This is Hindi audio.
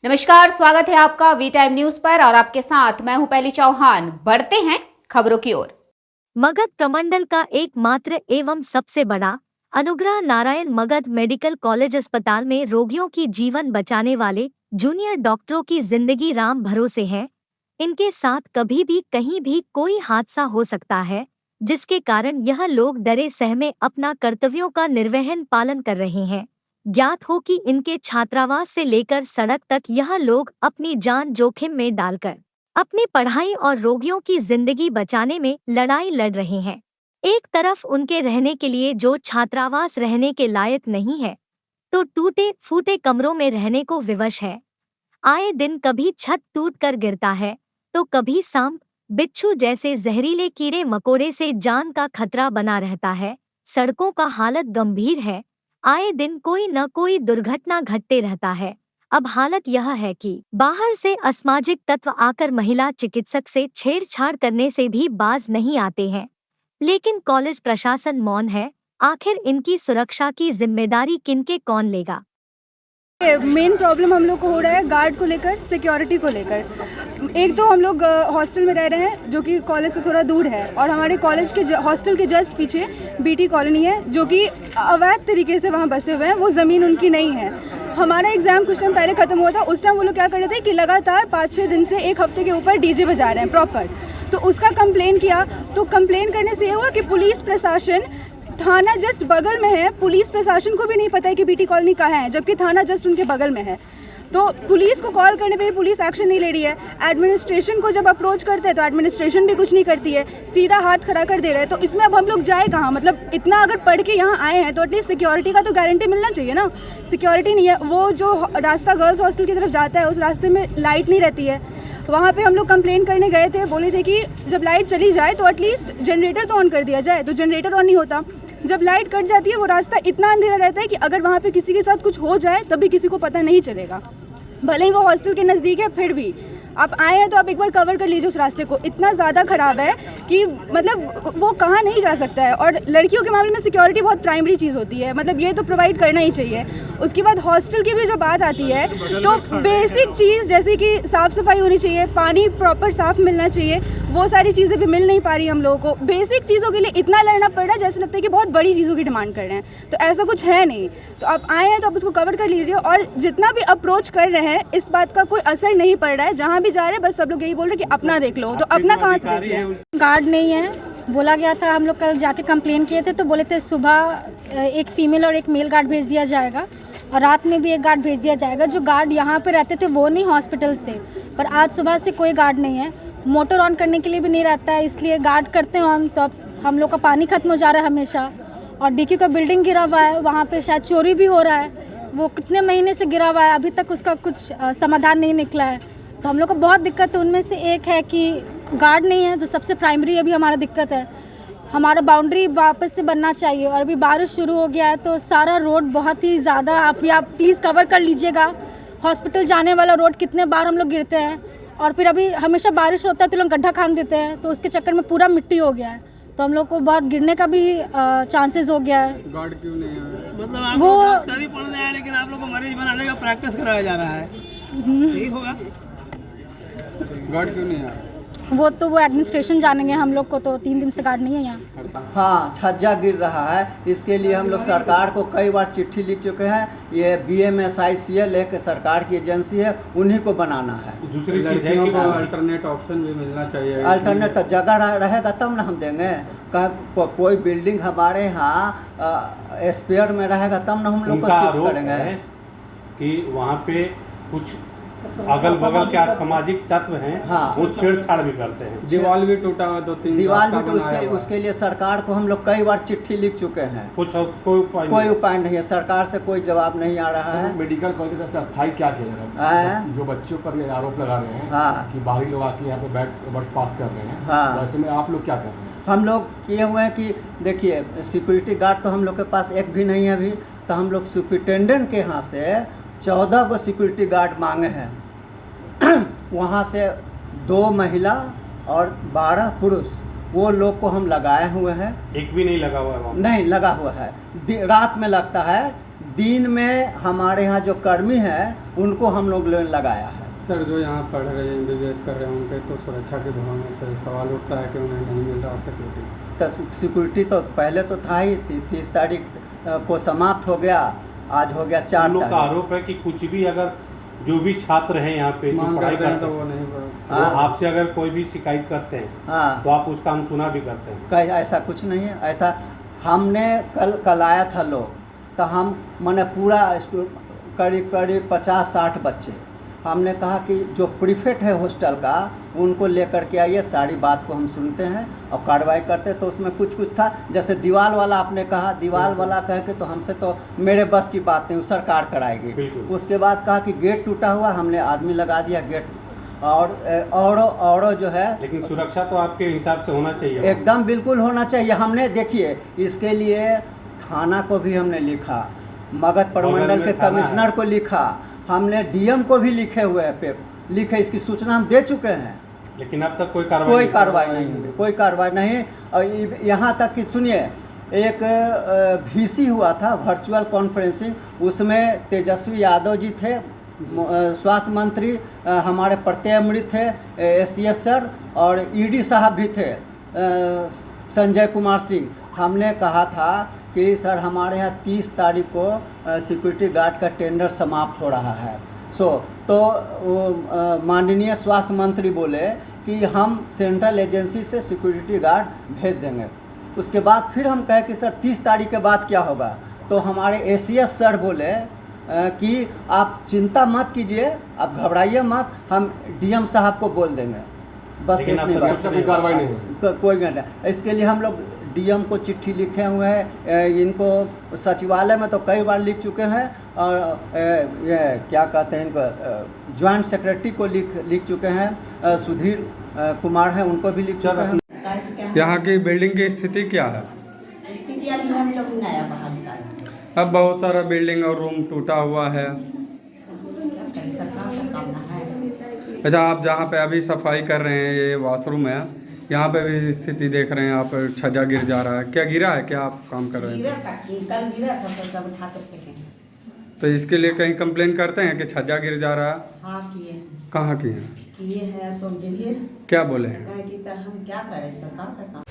नमस्कार, स्वागत है आपका वी टाइम न्यूज पर और आपके साथ मैं हूं पहली चौहान। बढ़ते हैं खबरों की ओर। मगध प्रमंडल का एकमात्र एवं सबसे बड़ा अनुग्रह नारायण मगध मेडिकल कॉलेज अस्पताल में रोगियों की जीवन बचाने वाले जूनियर डॉक्टरों की जिंदगी राम भरोसे है। इनके साथ कभी भी कहीं भी कोई हादसा हो सकता है, जिसके कारण यह लोग डरे सहमे अपना कर्तव्यों का निर्वहन पालन कर रहे हैं। ज्ञात हो कि इनके छात्रावास से लेकर सड़क तक यह लोग अपनी जान जोखिम में डालकर अपनी पढ़ाई और रोगियों की जिंदगी बचाने में लड़ाई लड़ रहे हैं। एक तरफ उनके रहने के लिए जो छात्रावास रहने के लायक नहीं है, तो टूटे फूटे कमरों में रहने को विवश है। आए दिन कभी छत टूट कर गिरता है, तो कभी सांप बिच्छू जैसे जहरीले कीड़े मकोड़े से जान का खतरा बना रहता है। सड़कों का हालत गंभीर है, आए दिन कोई न कोई दुर्घटना घटते रहता है। अब हालत यह है कि बाहर से असामाजिक तत्व आकर महिला चिकित्सक से छेड़छाड़ करने से भी बाज नहीं आते हैं, लेकिन कॉलेज प्रशासन मौन है। आखिर इनकी सुरक्षा की जिम्मेदारी किनके कौन लेगा? मेन प्रॉब्लम हम लोग को हो रहा है गार्ड को लेकर, सिक्योरिटी को लेकर। एक तो हम लोग हॉस्टल में रह रहे हैं जो कि कॉलेज से थोड़ा दूर है, और हमारे कॉलेज के हॉस्टल के जस्ट पीछे बीटी कॉलोनी है जो कि अवैध तरीके से वहाँ बसे हुए हैं। वो ज़मीन उनकी नहीं है। हमारा एग्ज़ाम कुछ टाइम पहले ख़त्म हुआ था। उस टाइम वो लोग क्या कर रहे थे कि लगातार 5-6 दिन से एक हफ्ते के ऊपर डीजे बजा रहे हैं प्रॉपर। तो उसका कंप्लेन किया, तो कंप्लेन करने से ये हुआ कि पुलिस प्रशासन, थाना जस्ट बगल में है, पुलिस प्रशासन को भी नहीं पता है कि बीटी कॉलोनी कहाँ है, जबकि थाना जस्ट उनके बगल में है। तो पुलिस को कॉल करने पे भी पुलिस एक्शन नहीं ले रही है। एडमिनिस्ट्रेशन को जब अप्रोच करते हैं तो एडमिनिस्ट्रेशन भी कुछ नहीं करती है, सीधा हाथ खड़ा कर दे रहे हैं। तो इसमें अब हम लोग जाए कहाँ? मतलब इतना अगर पढ़ के यहाँ आए हैं तो एटलीस्ट सिक्योरिटी का तो गारंटी मिलना चाहिए ना। सिक्योरिटी नहीं है। वो जो रास्ता गर्ल्स हॉस्टल की तरफ जाता है, उस रास्ते में लाइट नहीं रहती है। वहाँ पे हम लोग कंप्लेन करने गए थे, बोले थे कि जब लाइट चली जाए तो एटलीस्ट जनरेटर तो ऑन कर दिया जाए, तो जनरेटर ऑन नहीं होता। जब लाइट कट जाती है वो रास्ता इतना अंधेरा रहता है कि अगर वहाँ पे किसी के साथ कुछ हो जाए तभी किसी को पता नहीं चलेगा, भले ही वो हॉस्टल के नज़दीक है। फिर भी आप आए हैं तो आप एक बार कवर कर लीजिए उस रास्ते को। इतना ज़्यादा ख़राब है कि मतलब वो कहाँ नहीं जा सकता है। और लड़कियों के मामले में सिक्योरिटी बहुत प्राइमरी चीज़ होती है, मतलब ये तो प्रोवाइड करना ही चाहिए। उसके बाद हॉस्टल की भी जो बात आती है, तो बेसिक चीज़ जैसे कि साफ़ सफाई होनी चाहिए, पानी प्रॉपर साफ़ मिलना चाहिए, वो सारी चीज़ें भी मिल नहीं पा रही हम लोगों को। बेसिक चीज़ों के लिए इतना लड़ना पड़ रहा है जैसे लगता है कि बहुत बड़ी चीज़ों की डिमांड कर रहे हैं, तो ऐसा कुछ है नहीं। तो आप आए हैं तो आप उसको कवर कर लीजिए। और जितना भी अप्रोच कर रहे हैं इस बात का कोई असर नहीं पड़ रहा है। जहाँ भी जा रहे हैं बस सब लोग यही बोल रहे हैं कि अपना देख लो, तो अपना कहाँ से देख लें? गार्ड नहीं है, बोला गया था। हम लोग कल जाके कंप्लेन किए थे तो बोले थे सुबह एक फीमेल और एक मेल गार्ड भेज दिया जाएगा और रात में भी एक गार्ड भेज दिया जाएगा। जो गार्ड यहाँ पे रहते थे वो नहीं, हॉस्पिटल से। पर आज सुबह से कोई गार्ड नहीं है। मोटर ऑन करने के लिए भी नहीं रहता है, इसलिए गार्ड करते हैं ऑन, तो अब हम लोग का पानी खत्म हो जा रहा है हमेशा। और डीक्यू का बिल्डिंग गिरा हुआ है, वहाँ पर शायद चोरी भी हो रहा है। वो कितने महीने से गिरा हुआ है, अभी तक उसका कुछ समाधान नहीं निकला है। तो हम लोग को बहुत दिक्कत है। उनमें से एक है कि गार्ड नहीं है, जो सबसे प्राइमरी अभी हमारा दिक्कत है। हमारा बाउंड्री वापस से बनना चाहिए। और अभी बारिश शुरू हो गया है तो सारा रोड बहुत ही ज़्यादा, आप प्लीज़ कवर कर लीजिएगा। हॉस्पिटल जाने वाला रोड कितने बार हम लोग गिरते हैं, और फिर अभी हमेशा बारिश होता है तो लोग गड्ढा खान देते हैं, तो उसके चक्कर में पूरा मिट्टी हो गया है। तो हम लोग को बहुत गिरने का भी चांसेस हो गया है। गार्ड क्यों नहीं है? मतलब आप वो डॉक्टरी पढ़ने आए लेकिन आप लोग को मरीज बनाने का प्रैक्टिस कराया जा रहा है, यही होगा। गार्ड क्यों नहीं है? वो एडमिनिस्ट्रेशन जानेंगे। हम लोग को तो 3 दिन से गार्ड नहीं है यहाँ। हाँ, छज्जा गिर रहा है, इसके लिए हम लोग सरकार को कई बार चिट्ठी लिख चुके हैं। ये BMSICL एक सरकार की एजेंसी है, उन्हीं को बनाना है। दूसरी चीज़ है कि अल्टरनेट ऑप्शन भी मिलना चाहिए। अल्टरनेट तो जगह रहेगा तब ना हम देंगे। कोई बिल्डिंग हमारे यहाँ स्पेयर में रहेगा तब ना हम लोग को शिफ्ट करेंगे। कि वहाँ पे कुछ अगल बगल के सामाजिक तत्व हैं, हाँ, वो छेड़छाड़ भी करते हैं। दीवार भी टूटा हुआ, 2-3 दीवार भी उसके लिए सरकार को हम लोग कई बार चिट्ठी लिख चुके हैं। कोई उपाय नहीं है, सरकार से कोई जवाब नहीं आ रहा है। मेडिकल कॉलेज का अस्थायी क्या किया जा रहा है? जो बच्चों पर ये आरोप लगा रहे हैं, हाँ, कि बाहरी लोग आके यहाँ पे वर्ष पास कर रहे हैं, हाँ, तो ऐसे में आप लोग क्या कर रहे हैं? हम लोग किए हुए हैं कि देखिए, सिक्योरिटी गार्ड तो हम लोग के पास एक भी नहीं है अभी। तो हम लोग सुपरिटेंडेंट के यहाँ से 14 गो सिक्योरिटी गार्ड मांगे हैं। वहाँ से 2 महिला और 12 पुरुष, वो लोग को हम लगाए हुए हैं। एक भी नहीं लगा हुआ है वहाँ? नहीं लगा हुआ है, रात में लगता है, दिन में हमारे यहाँ जो कर्मी हैं उनको हम लोग लगाया है। सर जो यहाँ पढ़ रहे हैं MBBS कर रहे हैं उनके तो सुरक्षा के भावना से सवाल उठता है कि उन्हें नहीं मिल रहा सिक्योरिटी। तो सिक्योरिटी तो पहले तो था ही, 30 तारीख को समाप्त हो गया, आज हो गया 4 लोग का तारीख। आरोप है कि कुछ भी अगर जो भी छात्र हैं यहाँ पे जो पढ़ाई करते हैं तो वो नहीं वो आपसे अगर कोई भी शिकायत करते हैं हाँ, तो आप उसका अनसुना भी करते हैं। ऐसा कुछ नहीं है। ऐसा हमने कल आया था लोग, तो हम मैंने पूरा करीब 50-60 बच्चे, हमने कहा कि जो प्रीफेक्ट है हॉस्टल का उनको लेकर के आइए, सारी बात को हम सुनते हैं और कार्रवाई करते हैं। तो उसमें कुछ था, जैसे दीवार वाला आपने कहा, दीवार वाला कह के तो हमसे तो मेरे बस की बात नहीं, वो सरकार कराएगी। उसके बाद कहा कि गेट टूटा हुआ, हमने आदमी लगा दिया गेट, और जो है, लेकिन सुरक्षा तो आपके हिसाब से होना चाहिए। एकदम बिल्कुल होना चाहिए। हमने देखिए इसके लिए थाना को भी हमने लिखा, मगध प्रमंडल के कमिश्नर को लिखा, हमने DM को भी लिखे हुए हैं, लिखे, इसकी सूचना हम दे चुके हैं, लेकिन अब तक कोई कार्रवाई नहीं हुई, कोई कार्रवाई नहीं। और यहाँ तक कि सुनिए, एक VC हुआ था वर्चुअल कॉन्फ्रेंसिंग, उसमें तेजस्वी यादव जी थे, स्वास्थ्य मंत्री हमारे प्रत्यय अमृत थे, SCS सर, और ED साहब भी थे, संजय कुमार सिंह। हमने कहा था कि सर हमारे यहाँ 30 तारीख को सिक्योरिटी गार्ड का टेंडर समाप्त हो रहा है। तो माननीय स्वास्थ्य मंत्री बोले कि हम सेंट्रल एजेंसी से सिक्योरिटी गार्ड भेज देंगे। उसके बाद फिर हम कहे कि सर 30 तारीख के बाद क्या होगा, तो हमारे ACS सर बोले कि आप चिंता मत कीजिए, आप घबराइए मत, हम DM साहब को बोल देंगे। बस इतनी बात, कार्रवाई नहीं हुई। कोई नहीं। इसके लिए हम लोग DM को चिट्ठी लिखे हुए हैं, इनको सचिवालय में तो कई बार लिख चुके हैं, और ये क्या कहते हैं, इनको जॉइंट सेक्रेटरी को लिख चुके हैं, सुधीर कुमार हैं, उनको भी लिख चुके हैं। यहाँ की बिल्डिंग की स्थिति क्या है? स्थिति अभी हम लोग नया बाहर से, अब बहुत सारा बिल्डिंग और रूम टूटा हुआ है। सरकार का काम है। अच्छा, आप जहाँ पे अभी सफाई कर रहे हैं, ये वॉशरूम है, यहाँ पे भी स्थिति देख रहे हैं आप, छज्जा गिर जा रहा है, क्या गिरा है, क्या आप काम कर रहे हैं? गिरा था, कल गिरा था तो सब उठा कर फेंके। तो इसके लिए कहीं कंप्लेन करते हैं कि छज्जा गिर जा रहा है? हाँ किए। कहाँ किए हैं? किए हैं अशोक जी भी। क्या बोले हैं? कहे कि हम क्या करें, सरकार का काम।